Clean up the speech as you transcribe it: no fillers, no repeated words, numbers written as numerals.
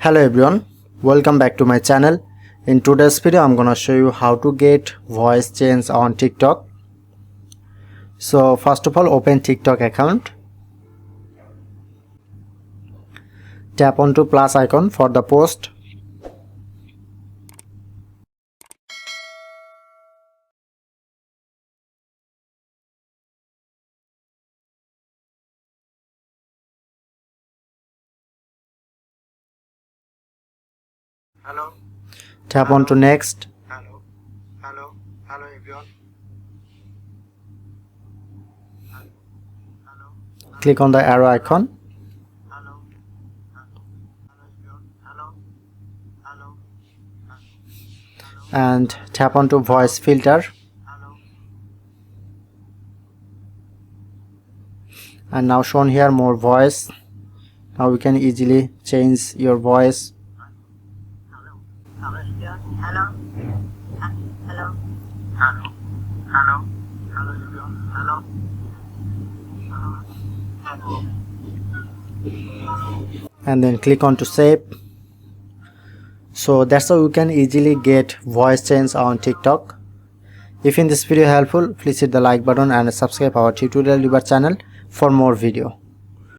Hello everyone, welcome back to my channel. In today's video I'm gonna show you how to get voice change on TikTok. So first of all, open TikTok account, tap onto plus icon for the post, Hello. tap onto next, Hello. Hello. Hello everyone. Hello. Hello. click on the arrow icon Hello. Hello. Hello everyone. Hello. Hello. and tap onto voice filter, Hello. and now shown here more voice. Now you can easily change your voice. Hello. Hello everyone. Hello. Hello. Hello. Hello. Hello everyone. Hello. Hello. And then click on to save. So that's how you can easily get voice change on TikTok. If in this video helpful, please hit the like button and subscribe our tutorial channel for more video.